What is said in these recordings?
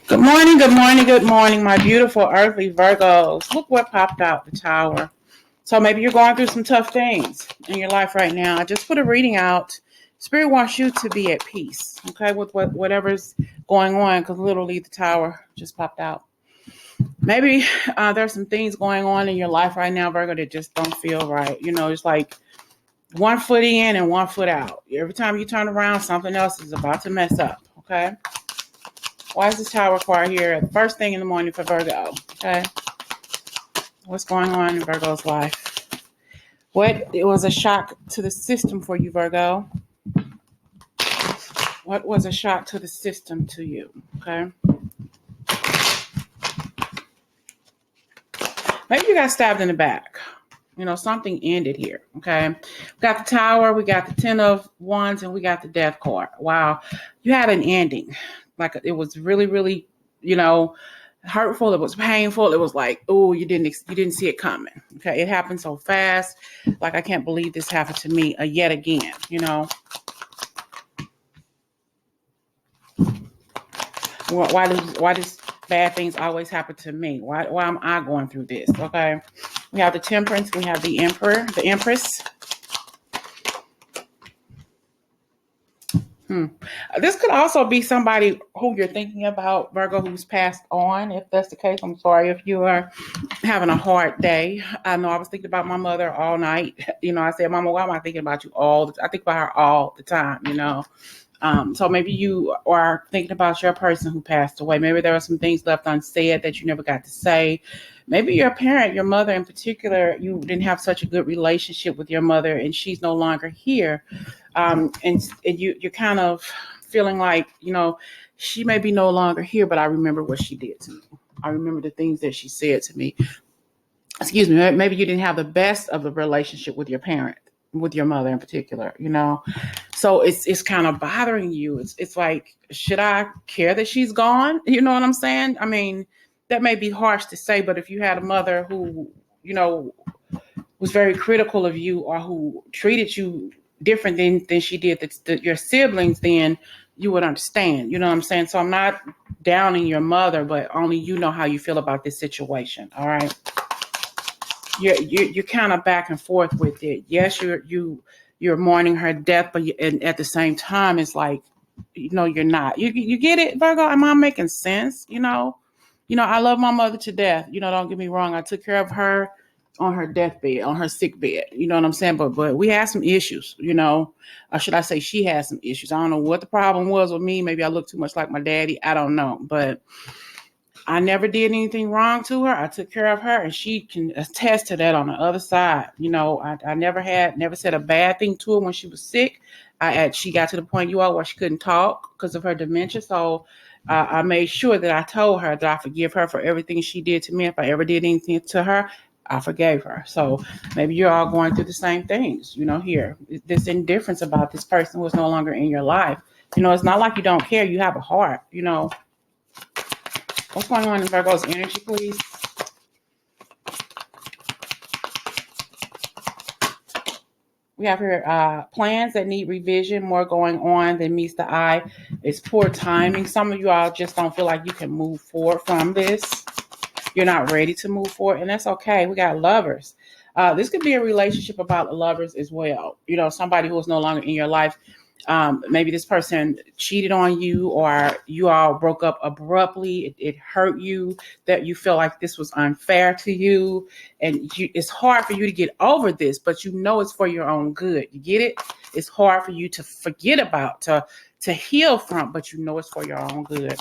Good morning, good morning, good morning, my beautiful earthly Virgos. Look what popped out, the Tower. So maybe you're going through some tough things in your life right now. I just put a reading out. Spirit wants you to be at peace, okay, with whatever's going on, because literally the Tower just popped out. Maybe there's some things going on in your life right now, Virgo, that just don't feel right. It's like one foot in and one foot out. Every time you turn around, something else is about to mess up, okay? Why is this Tower card here? The first thing in the morning for Virgo. Okay. What's going on in Virgo's life? It was a shock to the system for you, Virgo? What was a shock to the system to you? Okay. Maybe you got stabbed in the back. Something ended here. Okay. We got the Tower, we got the 10 of Wands, and we got the Death card. Wow. You had an ending. Like it was really, really, hurtful. It was painful. It was like, oh, you didn't see it coming. Okay. It happened so fast. Like, I can't believe this happened to me yet again, Why does bad things always happen to me? Why am I going through this? Okay. We have the Temperance. We have the Empress. This could also be somebody who you're thinking about, Virgo, who's passed on. If that's the case, I'm sorry if you are having a hard day. I know I was thinking about my mother all night. I said, Mama, why am I thinking about you I think about her all the time, So maybe you are thinking about your person who passed away. Maybe there are some things left unsaid that you never got to say. Maybe your parent, your mother in particular, you didn't have such a good relationship with your mother and she's no longer here. And you're kind of feeling like, she may be no longer here, but I remember what she did to me. I remember the things that she said to me. Excuse me. Maybe you didn't have the best of the relationship with your parent, with your mother in particular, So it's kind of bothering you. It's like, should I care that she's gone? You know what I'm saying? I mean, that may be harsh to say, but if you had a mother who, was very critical of you or who treated you different than she did your siblings, then you would understand. You know what I'm saying? So I'm not downing your mother, but only you know how you feel about this situation. All right. You're kind of back and forth with it. Yes, you're mourning her death, but and at the same time, it's like, you're not. You get it, Virgo? Am I making sense? I love my mother to death. Don't get me wrong. I took care of her on her deathbed, on her sick bed. You know what I'm saying? But we had some issues. Or should I say, she had some issues. I don't know what the problem was with me. Maybe I look too much like my daddy. I don't know, but I never did anything wrong to her. I took care of her, and she can attest to that on the other side. I never said a bad thing to her when she was sick. She got to the point, where she couldn't talk because of her dementia. So I made sure that I told her that I forgive her for everything she did to me. If I ever did anything to her, I forgave her. So maybe you're all going through the same things, here. This indifference about this person who is no longer in your life. It's not like you don't care. You have a heart, What's going on in Virgo's energy, please? We have here plans that need revision, more going on than meets the eye. It's poor timing. Some of you all just don't feel like you can move forward from this. You're not ready to move forward, and that's okay. We got Lovers. This could be a relationship about lovers as well. Somebody who is no longer in your life. Maybe this person cheated on you, or you all broke up abruptly. It hurt you, that you feel like this was unfair to you, and it's hard for you to get over this, but it's for your own good. You get it? It's hard for you to forget about, to heal from, but it's for your own good.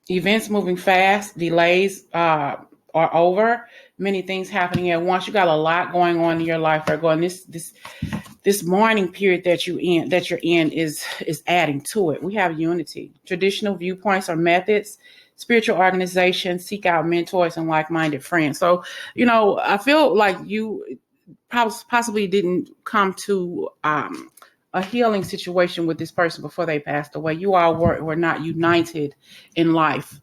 Events moving fast, delays are over. Many things happening at once. You got a lot going on in your life, Virgo, and this mourning period that you're in is adding to it. We have unity, traditional viewpoints or methods, spiritual organization, seek out mentors and like-minded friends. So, I feel like you possibly didn't come to a healing situation with this person before they passed away. You all were not united in life.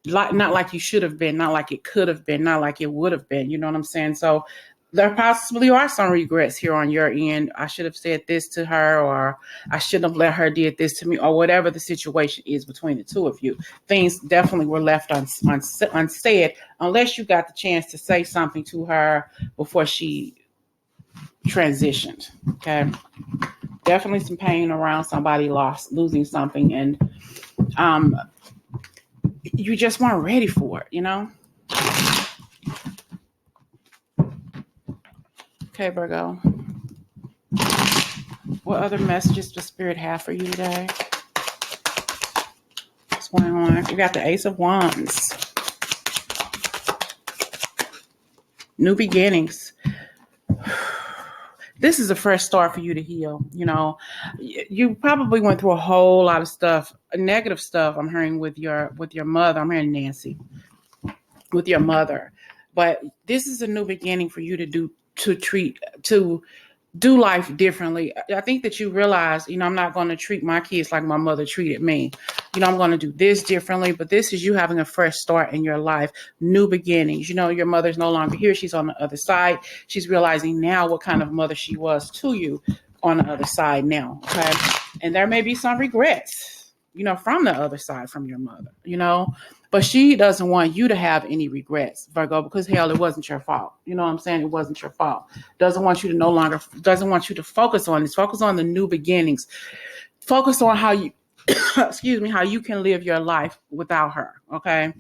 Not like you should have been, not like it could have been, not like it would have been. You know what I'm saying? So there possibly are some regrets here on your end. I should have said this to her, or I shouldn't have let her did this to me, or whatever the situation is between the two of you. Things definitely were left unsaid, unless you got the chance to say something to her before she transitioned. Okay, definitely some pain around somebody losing something, and um, you just weren't ready for it. Okay, Virgo. What other messages does Spirit have for you today? What's going on? You got the Ace of Wands. New beginnings. This is a fresh start for you to heal. You probably went through a whole lot of stuff, negative stuff. I'm hearing with your mother. I'm hearing Nancy with your mother, but this is a new beginning for you to do life differently. I think that you realize, I'm not going to treat my kids like my mother treated me. I'm going to do this differently, but this is you having a fresh start in your life, new beginnings. Your mother's no longer here. She's on the other side. She's realizing now what kind of mother she was to you on the other side now. Okay. And there may be some regrets, from the other side from your mother, but she doesn't want you to have any regrets, Virgo, because hell, it wasn't your fault. You know what I'm saying? It wasn't your fault. Doesn't want you to focus on this. Focus on the new beginnings. Focus on how you, excuse me, how you can live your life without her. Okay.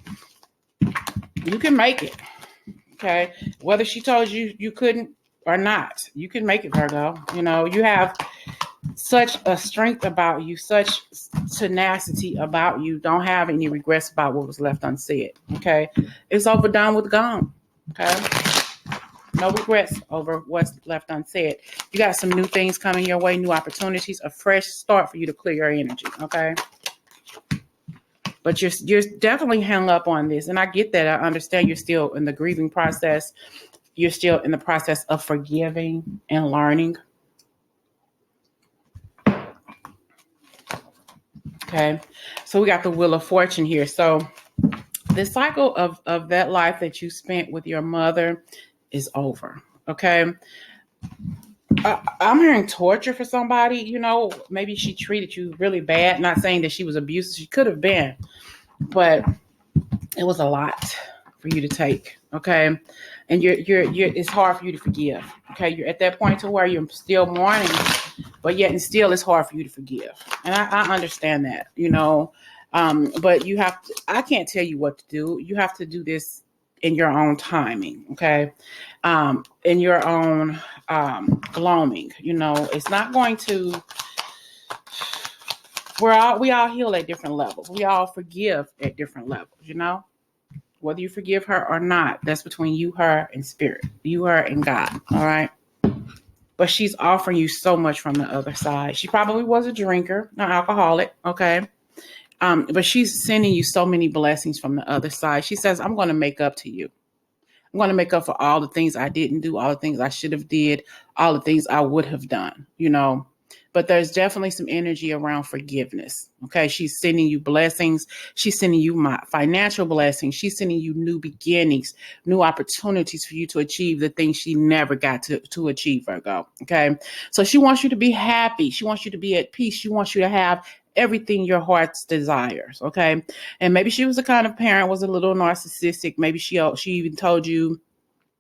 You can make it. Okay. Whether she told you you couldn't or not, you can make it, Virgo. You have such a strength about you, such tenacity about you. Don't have any regrets about what was left unsaid. Okay. It's over, done with, gone. Okay. No regrets over what's left unsaid. You got some new things coming your way, new opportunities, a fresh start for you to clear your energy. Okay. But you're definitely hung up on this. And I get that. I understand you're still in the grieving process. You're still in the process of forgiving and learning. Okay, so we got the Wheel of Fortune here. So the cycle of that life that you spent with your mother is over. Okay, I'm hearing torture for somebody. Maybe she treated you really bad. Not saying that she was abusive. She could have been, but it was a lot for you to take. Okay, and you're it's hard for you to forgive. Okay, you're at that point to where you're still mourning, but yet and still it's hard for you to forgive. And I understand that, but you have to, I can't tell you what to do. You have to do this in your own timing. Okay. In your own, gloaming, it's not going to, we all heal at different levels. We all forgive at different levels, whether you forgive her or not, that's between you, her, and spirit, you, her, and God. All right. But she's offering you so much from the other side. She probably was a drinker, an alcoholic. Okay. But she's sending you so many blessings from the other side. She says, I'm going to make up to you. I'm going to make up for all the things I didn't do, all the things I should have did, all the things I would have done, But there's definitely some energy around forgiveness. Okay. She's sending you blessings. She's sending you my financial blessings. She's sending you new beginnings, new opportunities for you to achieve the things she never got to achieve, Virgo. Okay. So she wants you to be happy. She wants you to be at peace. She wants you to have everything your heart's desires. Okay. And maybe she was the kind of parent, was a little narcissistic. Maybe she even told you,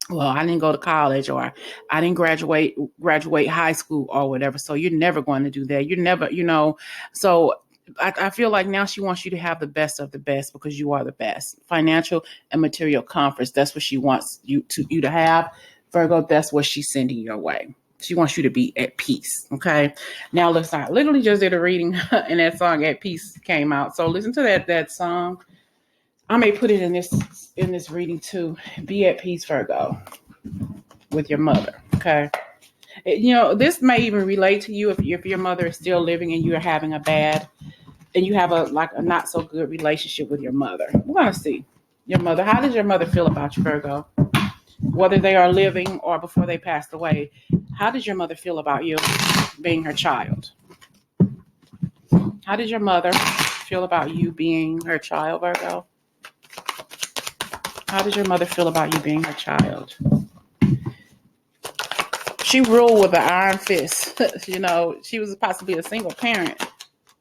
well, I didn't go to college, or I didn't graduate high school or whatever. So you're never going to do that. You're never, so I feel like now she wants you to have the best of the best because you are the best. Financial and material comforts. That's what she wants you to have. Virgo, that's what she's sending your way. She wants you to be at peace. Okay. Now listen, I literally just did a reading and that song At Peace came out. So listen to that song. I may put it in this reading too. Be at peace, Virgo, with your mother. Okay. This may even relate to you if your mother is still living and you're having a not so good relationship with your mother. We're going to see your mother. How does your mother feel about you, Virgo? Whether they are living or before they passed away, how does your mother feel about you being her child? How does your mother feel about you being her child, Virgo? How does your mother feel about you being her child? She ruled with an iron fist. She was possibly a single parent.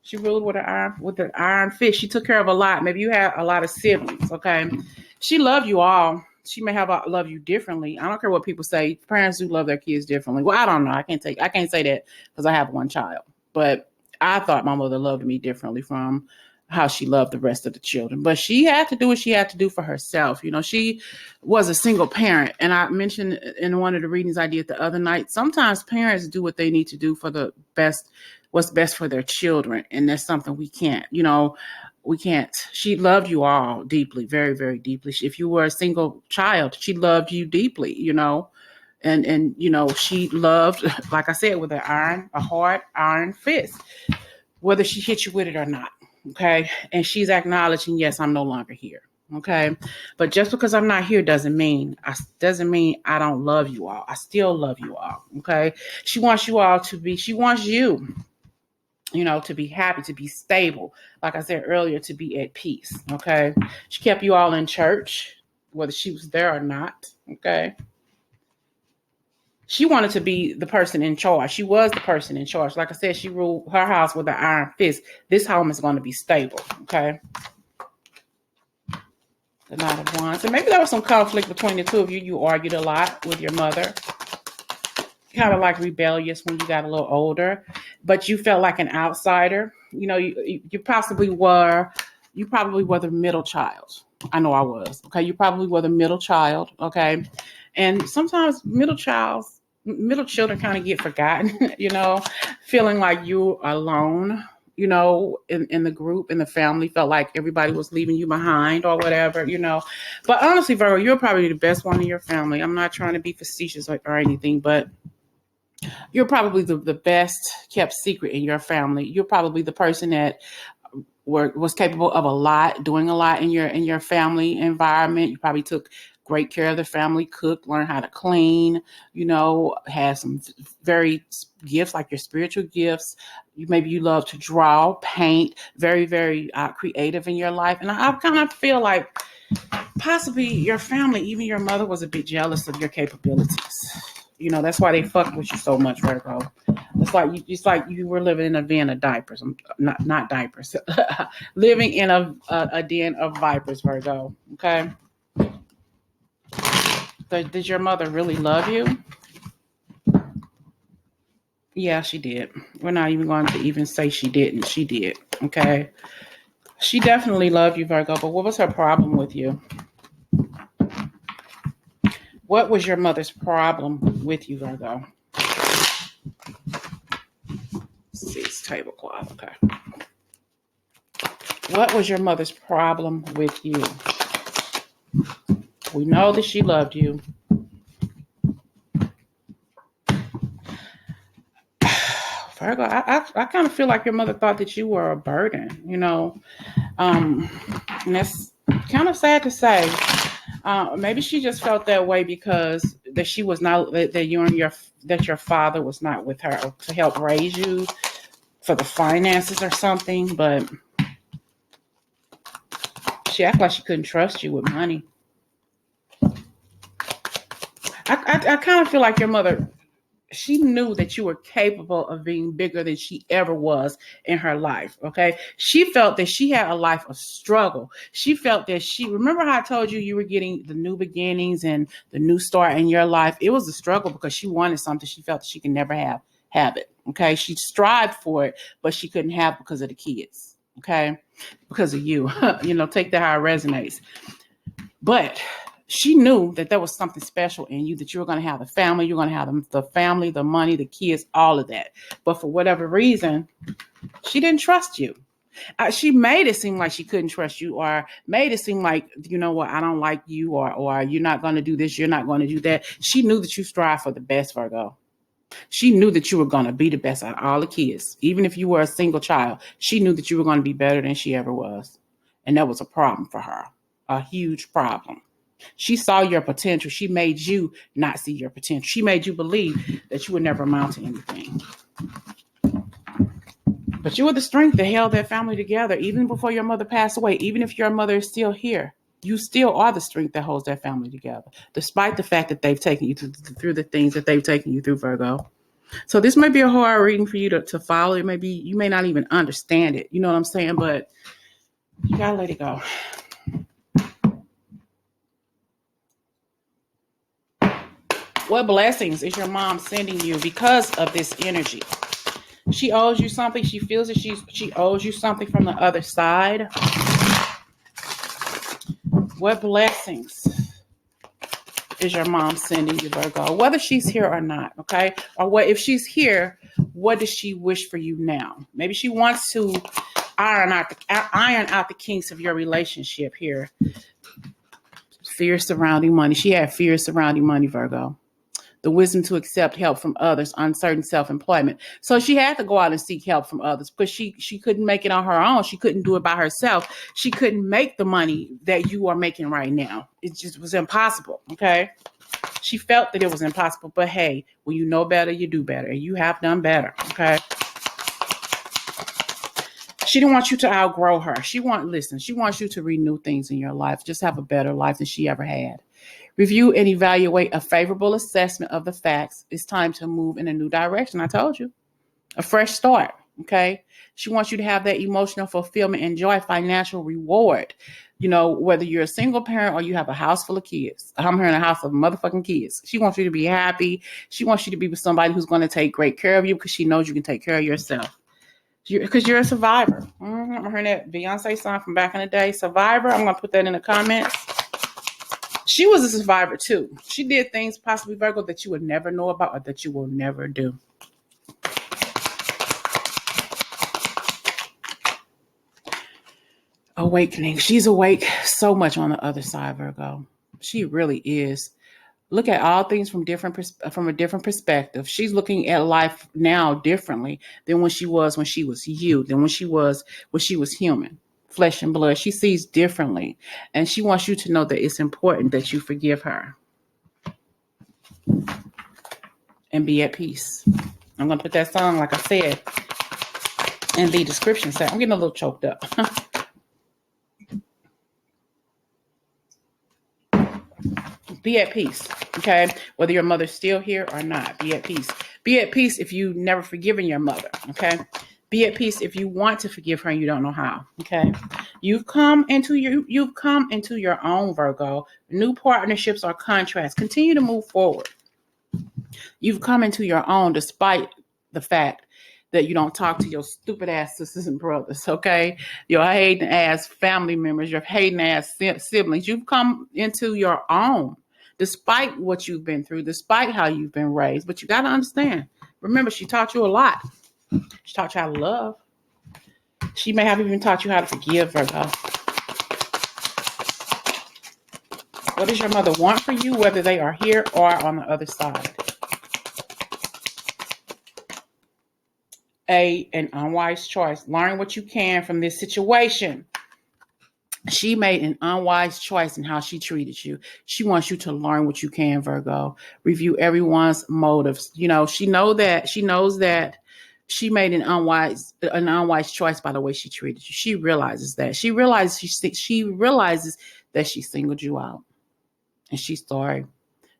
She ruled with an iron fist. She took care of a lot. Maybe you had a lot of siblings. Okay, she loved you all. She may have love you differently. I don't care what people say. Parents do love their kids differently. Well, I don't know. I can't say that because I have one child. But I thought my mother loved me differently from how she loved the rest of the children. But she had to do what she had to do for herself. She was a single parent. And I mentioned in one of the readings I did the other night, sometimes parents do what they need to do for what's best for their children. And that's something we can't. We can't. She loved you all deeply, very, very deeply. If you were a single child, she loved you deeply, and she loved, like I said, with a hard iron fist, whether she hit you with it or not. Okay. And she's acknowledging, yes, I'm no longer here. Okay. But just because I'm not here doesn't mean I don't love you all. I still love you all. Okay. She wants you all to be happy, to be stable. Like I said earlier, to be at peace. Okay. She kept you all in church, whether she was there or not. Okay. She wanted to be the person in charge. She was the person in charge. Like I said, she ruled her house with an iron fist. This home is going to be stable. Okay. The Knight of Wands. And maybe there was some conflict between the two of you. You argued a lot with your mother. Kind of like rebellious when you got a little older, but you felt like an outsider. You probably were the middle child. I know I was. Okay. You probably were the middle child. Okay. And sometimes middle children kind of get forgotten, feeling like you're alone, in the group, in the family, felt like everybody was leaving you behind or whatever, But honestly, Virgo, you're probably the best one in your family. I'm not trying to be facetious or anything, but you're probably the best kept secret in your family. You're probably the person that was capable of doing a lot in your family environment. You probably took great care of the family, cooked, learned how to clean, had some very gifts like your spiritual gifts. Maybe you love to draw, paint, very, very creative in your life. And I kind of feel like possibly your family, even your mother, was a bit jealous of your capabilities. That's why they fucked with you so much, Virgo. It's like you were living in a den of diapers. Not diapers. Living in a den of vipers, Virgo. Okay. Did your mother really love you? Yeah, she did. We're not even going to even say she didn't. She did. Okay. She definitely loved you, Virgo. But what was her problem with you? What was your mother's problem with you, Virgo? See, it's tablecloth. Okay. What was your mother's problem with you? We know that she loved you. Virgo, I kind of feel like your mother thought that you were a burden, and that's kind of sad to say. Maybe she just felt that way because that she was not that your father was not with her to help raise you for the finances or something. But she acted like she couldn't trust you with money. I kind of feel like your mother, she knew that you were capable of being bigger than she ever was in her life. Okay. She felt that she had a life of struggle. She felt that remember how I told you were getting the new beginnings and the new start in your life. It was a struggle because she wanted something she felt that she could never have it. Okay. She strived for it, but she couldn't have it because of the kids. Okay. Because of you, take that how it resonates. But she knew that there was something special in you, that you were going to have the family, you're going to have the family, the money, the kids, all of that. But for whatever reason, she didn't trust you. She made it seem like she couldn't trust you, or made it seem like, I don't like you, or you're not going to do this, you're not going to do that. She knew that you strive for the best, Virgo. She knew that you were going to be the best out of all the kids. Even if you were a single child, she knew that you were going to be better than she ever was. And that was a problem for her, a huge problem. She saw your potential. She made you not see your potential. She made you believe that you would never amount to anything. But you were the strength that held that family together, even before your mother passed away, even if your mother is still here. You still are the strength that holds that family together, despite the fact that they've taken you through the things that they've taken you through, Virgo. So this may be a hard reading for you to follow. It may be, you may not even understand it. You know what I'm saying? But you gotta let it go. What blessings is your mom sending you because of this energy? She owes you something. She feels that she owes you something from the other side. What blessings is your mom sending you, Virgo? Whether she's here or not, okay? Or what if she's here, what does she wish for you now? Maybe she wants to iron out the kinks of your relationship here. Fear surrounding money. She had fear surrounding money, Virgo. The wisdom to accept help from others, uncertain self-employment. So she had to go out and seek help from others because she couldn't make it on her own. She couldn't do it by herself. She couldn't make the money that you are making right now. It just was impossible, okay? She felt that it was impossible, but hey, when you know better, you do better, and you have done better, okay? She didn't want you to outgrow her. She wants you to renew things in your life, just have a better life than she ever had. Review and evaluate a favorable assessment of the facts. It's time to move in a new direction. I told you. A fresh start, okay? She wants you to have that emotional fulfillment and joy, financial reward. You know, whether you're a single parent or you have a house full of kids. I'm here in a house of motherfucking kids. She wants you to be happy. She wants you to be with somebody who's going to take great care of you because she knows you can take care of yourself. Because you're a survivor. I'm hearing that Beyonce song from back in the day, Survivor. I'm going to put that in the comments. She was a survivor too. She did things possibly, Virgo, that you would never know about or that you will never do. Awakening. She's awake so much on the other side, Virgo. She really is. Look at all things from a different perspective. She's looking at life now differently than when she was you, than when she was human. Flesh and blood. She sees differently. And she wants you to know that it's important that you forgive her. And be at peace. I'm going to put that song, like I said, in the description section. I'm getting a little choked up. Be at peace, okay? Whether your mother's still here or not, be at peace. Be at peace if you've never forgiven your mother, okay? Be at peace if you want to forgive her and you don't know how, okay? You've come into your own, Virgo. New partnerships or contracts. Continue to move forward. You've come into your own despite the fact that you don't talk to your stupid ass sisters and brothers, okay? Your hating ass family members, your hating ass siblings. You've come into your own despite what you've been through, despite how you've been raised. But you got to understand, remember, she taught you a lot. She taught you how to love. She may have even taught you how to forgive, Virgo. What does your mother want for you, whether they are here or on the other side? An unwise choice. Learn what you can from this situation. She made an unwise choice in how she treated you. She wants you to learn what you can, Virgo. Review everyone's motives. You know, she knows that she made an unwise choice by the way she treated you. She realizes that. She realizes that she singled you out. And she's sorry.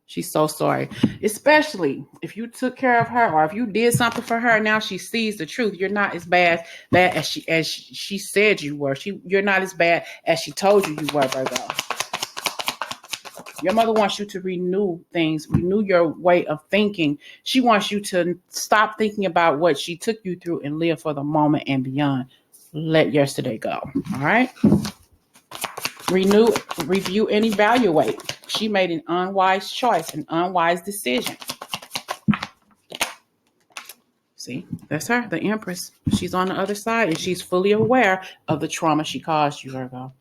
She's so sorry, especially if you took care of her or if you did something for her. Now she sees the truth. You're not as bad as she said you were. You're not as bad as she told you were, Virgo. Your mother wants you to renew things, renew your way of thinking. She wants you to stop thinking about what she took you through and live for the moment and beyond. Let yesterday go. All right. Review, and evaluate. She made an unwise choice, an unwise decision. See, that's her, the Empress. She's on the other side, and she's fully aware of the trauma she caused you, Virgo.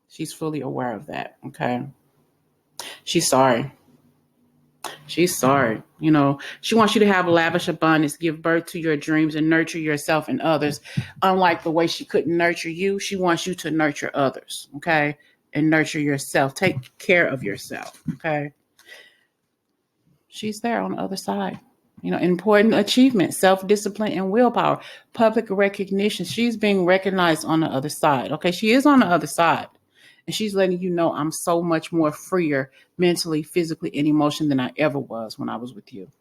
She's fully aware of that, okay? She's sorry. She's sorry. You know, she wants you to have lavish abundance, give birth to your dreams, and nurture yourself and others. Unlike the way she couldn't nurture you, she wants you to nurture others, okay? And nurture yourself. Take care of yourself, okay? She's there on the other side. You know, important achievement, self-discipline, and willpower, public recognition. She's being recognized on the other side, okay? She is on the other side. And she's letting you know I'm so much more freer mentally, physically, and emotionally than I ever was when I was with you.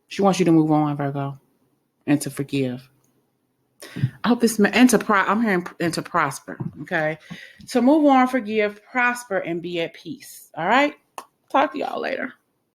She wants you to move on, Virgo, and to forgive. I hope this and I'm hearing and to prosper. Okay, so move on, forgive, prosper, and be at peace. All right. Talk to y'all later.